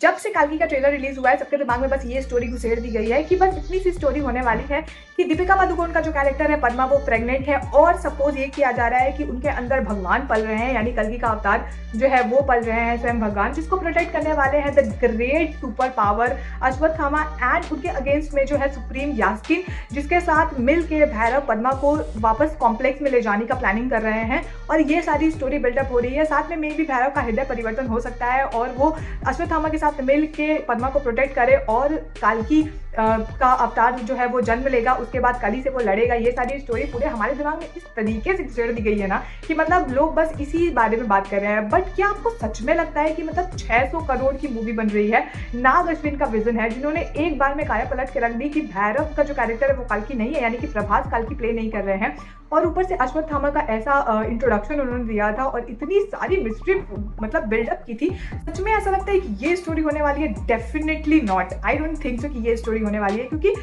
जब से कल्कि का ट्रेलर रिलीज हुआ है सबके दिमाग में बस ये स्टोरी घुसेड़ दी गई है कि बस इतनी सी स्टोरी होने वाली है कि दीपिका पादुकोण का जो कैरेक्टर है पद्मा वो प्रेग्नेंट है और सपोज ये किया जा रहा है कि उनके अंदर भगवान पल रहे हैं, यानी कल्कि का अवतार जो है वो पल रहे हैं, स्वयं भगवान, जिसको प्रोटेक्ट करने वाले हैं the great super power Ashwatthama and उनके अगेंस्ट में जो है सुप्रीम यास्किन, जिसके साथ मिल के भैरव पद्मा को वापस कॉम्प्लेक्स में ले जाने का प्लानिंग कर रहे हैं। और ये सारी स्टोरी बिल्डअप हो रही है। साथ में मे भी भैरव का हृदय परिवर्तन हो सकता है और वो अश्वत्थामा के साथ मिल के पद्मा को प्रोटेक्ट करे और कल्कि का अवतार जो है वो जन्म लेगा, उसके बाद कली से वो लड़ेगा। ये सारी स्टोरी पूरे हमारे दिमाग में इस तरीके से छेड़ दी गई है ना कि मतलब लोग बस इसी बारे में बात कर रहे हैं। बट क्या आपको सच में लगता है कि मतलब 600 करोड़ की मूवी बन रही है, नाग अश्विन का विजन है, जिन्होंने एक बार में काया पलट के रख दी कि भैरव का जो कैरेक्टर है वो कल्कि नहीं है, यानी कि प्रभास कल्कि प्ले नहीं कर रहे हैं, और ऊपर से अश्वत्थामा का ऐसा इंट्रोडक्शन उन्होंने दिया था और इतनी सारी मिस्ट्री मतलब बिल्डअप की थी। सच में ऐसा लगता है कि ये स्टोरी होने वाली है? Definitely not, I don't think so कि ये स्टोरी होने वाली है, क्योंकि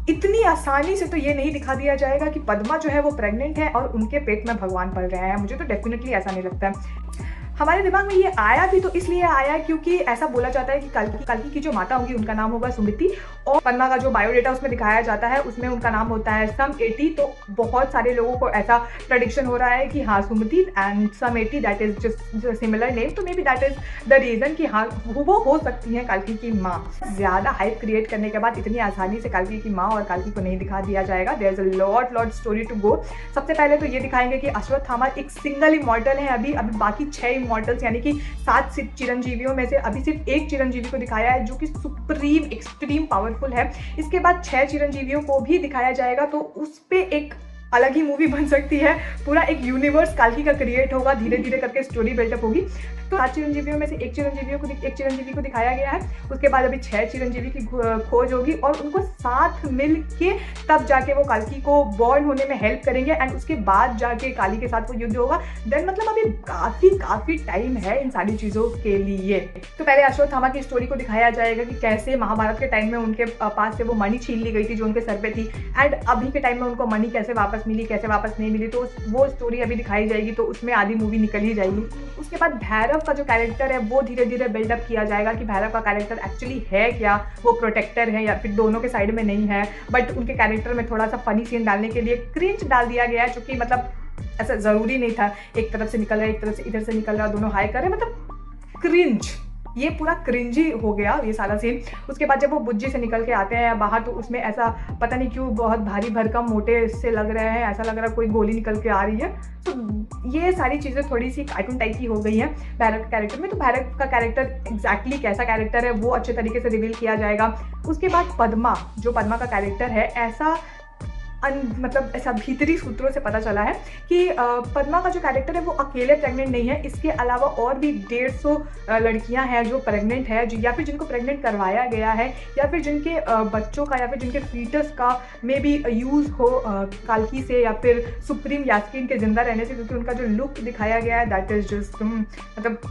इतनी आसानी से तो ये नहीं दिखा दिया जाएगा कि पद्मा जो है वो प्रेग्नेंट है और उनके पेट में भगवान पल रहे हैं। मुझे तो डेफिनेटली ऐसा नहीं लगता है। हमारे दिमाग में ये आया भी तो इसलिए आया क्योंकि ऐसा बोला जाता है कि कल्कि की जो माता होगी उनका नाम होगा सुमिति, और पद्मा का जो बायोडेटा उसमें दिखाया जाता है उसमें उनका नाम होता है सम 80। तो बहुत सारे लोगों को ऐसा प्रेडिक्शन हो रहा है कि हाँ Sumiti and some 80 that is just similar name, तो maybe that is the reason कि हाँ वो हो सकती है कल्कि की माँ। ज्यादा हाइप क्रिएट करने के बाद इतनी आसानी से कल्कि की माँ और कल्कि को नहीं दिखा दिया जाएगा। There is a lot story to go. सबसे पहले तो ये दिखाएंगे कि अश्वत्थामा एक सिंगल इमॉर्टल है, अभी बाकी 6 इमॉर्टल्स यानी कि 7 चिरंजीवियों में से अभी सिर्फ एक चिरंजीवी को दिखाया है जो कि सुप्रीम एक्सट्रीम पावरफुल है। इसके बाद 6 चिरंजीवियों को भी दिखाया जाएगा, तो उस पे एक अलग ही मूवी बन सकती है। पूरा एक यूनिवर्स कल्कि का क्रिएट होगा, धीरे धीरे करके स्टोरी बिल्डअप होगी। तो 7 चिरंजीवियों में से एक चिरंजीवी को दिखाया गया है। उसके बाद अभी 6 चिरंजीवी की खोज होगी और उनको साथ मिल के तब जाके वो कल्कि को बॉर्न होने में हेल्प करेंगे एंड उसके बाद जाके काली के साथ वो युद्ध होगा। देन मतलब अभी काफी टाइम है इन सारी चीजों के लिए। तो पहले अश्वत्थामा की स्टोरी को दिखाया जाएगा कि कैसे महाभारत के टाइम में उनके पास से वो मणि छीन ली गई थी जो उनके सर पे थी, एंड अभी के टाइम में उनको मणि कैसे वापस मिली, कैसे वापस नहीं मिली, तो वो स्टोरी अभी दिखाई जाएगी। तो उसमें आधी मूवी निकल ही जाएगी। उसके बाद भैरव का जो कैरेक्टर है वो धीरे धीरे बिल्डअप किया जाएगा कि भैरव का कैरेक्टर एक्चुअली है क्या, वो प्रोटेक्टर है या फिर दोनों के साइड में नहीं है। बट उनके कैरेक्टर में थोड़ा सा फनी सीन डालने के लिए क्रिंज डाल दिया गया है, जो कि मतलब ऐसा जरूरी नहीं था। एक तरफ से निकल रहा है, एक तरफ से इधर से निकल रहा है, दोनों हाई कर रहे हैं, मतलब क्रिंज, ये पूरा क्रिंजी हो गया ये सारा सीन। उसके बाद जब वो बुज्जी से निकल के आते हैं बाहर, तो उसमें ऐसा पता नहीं क्यों बहुत भारी भरकम मोटे से लग रहे हैं, ऐसा लग रहा है कोई गोली निकल के आ रही है। तो ये सारी चीज़ें थोड़ी सी कार्टून टाइप की हो गई हैं भैरव के कैरेक्टर में। तो भैरव का कैरेक्टर एग्जैक्टली कैसा कैरेक्टर है वो अच्छे तरीके से रिवील किया जाएगा। उसके बाद पद्मा का कैरेक्टर है, ऐसा मतलब ऐसा भीतरी सूत्रों से पता चला है कि पद्मा का जो कैरेक्टर है वो अकेले प्रेग्नेंट नहीं है, इसके अलावा और भी 150 लड़कियां हैं जो प्रेग्नेंट है, जो या फिर जिनको प्रेग्नेंट करवाया गया है, या फिर जिनके बच्चों का या फिर जिनके फीटस का मे बी यूज़ हो कल्कि से या फिर सुप्रीम यास्किन के जिंदा रहने से, क्योंकि उनका जो लुक दिखाया गया है दैट इज जस्ट मतलब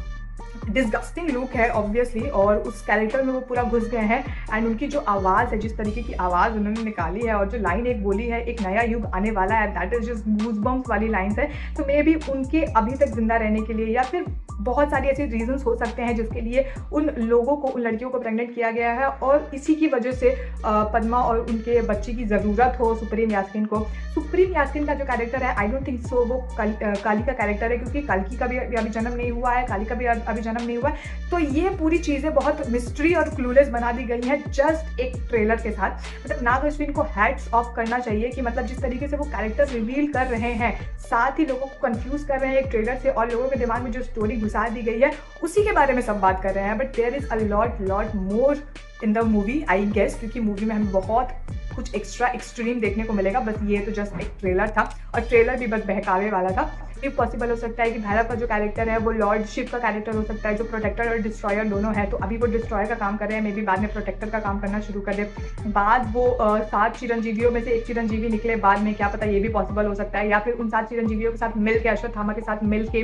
डिस्गस्टिंग लुक है ऑब्वियसली। और उस कैरेक्टर में वो पूरा घुस गए हैं एंड उनकी जो आवाज़ है, जिस तरीके की आवाज़ उन्होंने निकाली है और जो लाइन एक बोली है, एक नया युग आने वाला है, दैट इज जस्ट गूज़बम्प्स वाली लाइन्स है। तो मे बी उनके अभी तक जिंदा रहने के लिए या फिर बहुत सारी ऐसी रीजंस हो सकते हैं जिसके लिए उन लोगों को, उन लड़कियों को प्रेग्नेंट किया गया है और इसी की वजह से पद्मा और उनके बच्चे की ज़रूरत हो सुप्रीम यास्किन को। सुप्रीम यास्किन का जो कैरेक्टर है आई डोंट थिंक सो वो काली का कैरेक्टर है, क्योंकि कल्कि का भी अभी जन्म नहीं हुआ है, काली का भी अभी जन्म नहीं हुआ है। तो ये पूरी चीज़ें बहुत मिस्ट्री और क्लूलेस बना दी गई हैं जस्ट एक ट्रेलर के साथ। मतलब नाग अश्विन को हैट्स ऑफ करना चाहिए कि मतलब जिस तरीके से वो कैरेक्टर रिवील कर रहे हैं, साथ ही लोगों को कंफ्यूज कर रहे हैं एक ट्रेलर से, और लोगों के दिमाग में जो स्टोरी घुसा दी गई है उसी के बारे में सब बात कर रहे हैं। But there is a lot more in the movie I guess, क्योंकि मूवी में हमें बहुत कुछ एक्स्ट्रा एक्सट्रीम देखने को मिलेगा। बस ये तो जस्ट एक ट्रेलर था और ट्रेलर भी बस बहकावे वाला था। ये पॉसिबल हो सकता है कि भैरव का जो कैरेक्टर है वो लॉर्ड शिव का कैरेक्टर हो सकता है, जो प्रोटेक्टर और डिस्ट्रॉयर दोनों है। तो अभी वो डिस्ट्रॉयर का काम कर रहे हैं, मे बी बाद में प्रोटेक्टर का काम करना शुरू कर दे। बाद वो 7 चिरंजीवियों में से एक चिरंजीवी निकले बाद में, क्या पता, ये भी पॉसिबल हो सकता है। या फिर उन 7 चिरंजीवियों के साथ मिल के, अश्वत्थामा के साथ मिल के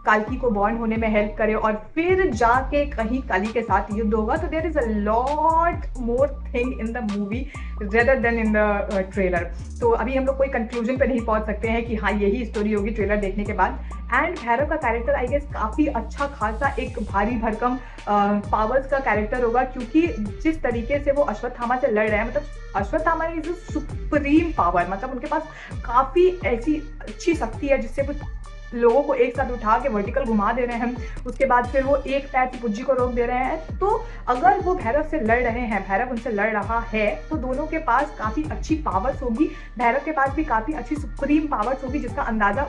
काल्की को बॉर्न होने में हेल्प करे और फिर जाके कहीं काली के साथ युद्ध होगा। तो there is a lot more thing in the movie rather than in the trailer. तो अभी हम लोग कोई कंक्लूजन पे नहीं पहुंच सकते हैं कि हाँ यही स्टोरी होगी ट्रेलर देखने के बाद। एंड भैरव का कैरेक्टर आई गेस काफ़ी अच्छा खासा एक भारी भरकम पावर्स का कैरेक्टर होगा, क्योंकि जिस तरीके से वो अश्वत्थामा से लड़ रहे हैं, मतलब अश्वत्थामा इज सुप्रीम पावर, मतलब उनके पास काफ़ी ऐसी अच्छी शक्ति है जिससे वो लोगों को एक साथ उठा के वर्टिकल घुमा दे रहे हैं। उसके बाद फिर वो एक पैर से पुज्जी को रोक दे रहे हैं। तो अगर वो भैरव से लड़ रहे हैं, भैरव उनसे लड़ रहा है, तो दोनों के पास काफ़ी अच्छी पावर्स होगी। भैरव के पास भी काफ़ी अच्छी सुप्रीम पावर्स होगी जिसका अंदाज़ा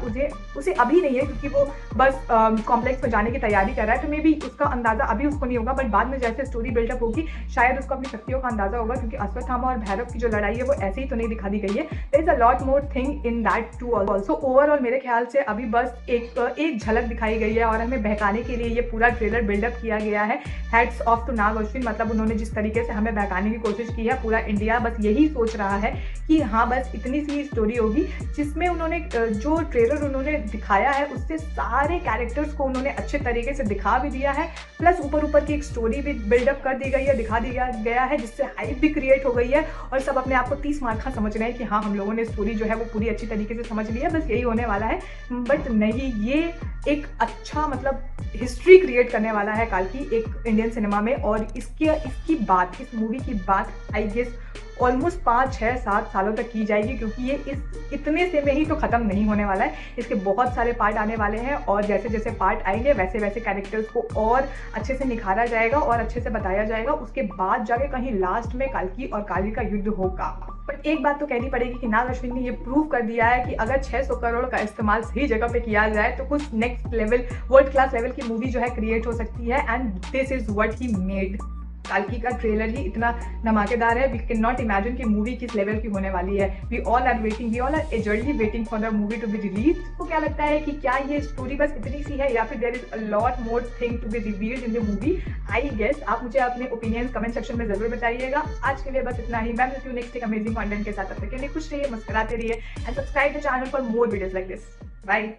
उसे अभी नहीं है, क्योंकि वो बस कॉम्प्लेक्स में जाने की तैयारी कर रहा है। तो मे बी उसका अंदाज़ा अभी उसको नहीं होगा, बट बाद में जैसे स्टोरी बिल्डअप होगी शायद उसको अपनी शक्तियों का अंदाज़ा होगा, क्योंकि अश्वत्थामा और भैरव की जो लड़ाई है वो ऐसे ही तो नहीं दिखा दी गई है। There is a lot more thing in that too also. Overall मेरे ख्याल से अभी बस एक झलक दिखाई गई है और हमें बहकाने के लिए ये पूरा ट्रेलर बिल्डअप किया गया है। हैट्स ऑफ टू नाग अश्विन, मतलब उन्होंने जिस तरीके से हमें बहकाने की कोशिश की है, पूरा इंडिया बस यही सोच रहा है कि हाँ बस इतनी सी स्टोरी होगी, जिसमें उन्होंने जो ट्रेलर उन्होंने दिखाया है उससे सारे कैरेक्टर्स को उन्होंने अच्छे तरीके से दिखा भी दिया है, प्लस ऊपर की एक स्टोरी भी बिल्डअप कर दी गई है, दिखा दिया गया है, जिससे हाइप भी क्रिएट हो गई है और सब अपने आप को 30 मार्क का समझ रहे हैं कि हाँ हम लोगों ने स्टोरी जो है वो पूरी अच्छी तरीके से समझ ली है, बस यही होने वाला है। बट नहीं, ये एक अच्छा मतलब हिस्ट्री क्रिएट करने वाला है काल्की एक इंडियन सिनेमा में। और इसकी बात, इस मूवी की बात आई गेस ऑलमोस्ट 5, 6, 7 सालों तक की जाएगी, क्योंकि ये इतने से में ही तो ख़त्म नहीं होने वाला है। इसके बहुत सारे पार्ट आने वाले हैं और जैसे जैसे पार्ट आएंगे वैसे वैसे कैरेक्टर्स को और अच्छे से निखारा जाएगा और अच्छे से बताया जाएगा। उसके बाद जाके कहीं लास्ट में काल्की और काली का युद्ध होगा। बट एक बात तो कहनी पड़ेगी कि नाग अश्विन ने ये प्रूव कर दिया है कि अगर 600 करोड़ का इस्तेमाल सही जगह पे किया जाए तो कुछ next level, world class level की मूवी जो है क्रिएट हो सकती है। And this is what he made. काल्की का ट्रेलर ही इतना धमाकेदार है, वी कैन नॉट इमेजिन कि मूवी किस लेवल की होने वाली है। We all are eagerly waiting for the movie to be release. तो क्या लगता है कि क्या ये स्टोरी बस इतनी सी है या फिर there is a lot more thing to be revealed in the movie? I guess आप मुझे अपने ओपिनियंस कमेंट सेक्शन में जरूर बताइएगा। आज के लिए बस इतना ही। मैं मिलती हूँ नेक्स्ट एक अमेजिंग कंटेंट के साथ। तब तक के लिए खुश रहिए, मुस्कुराते रहिए and subscribe the channel for more videos like this. Bye.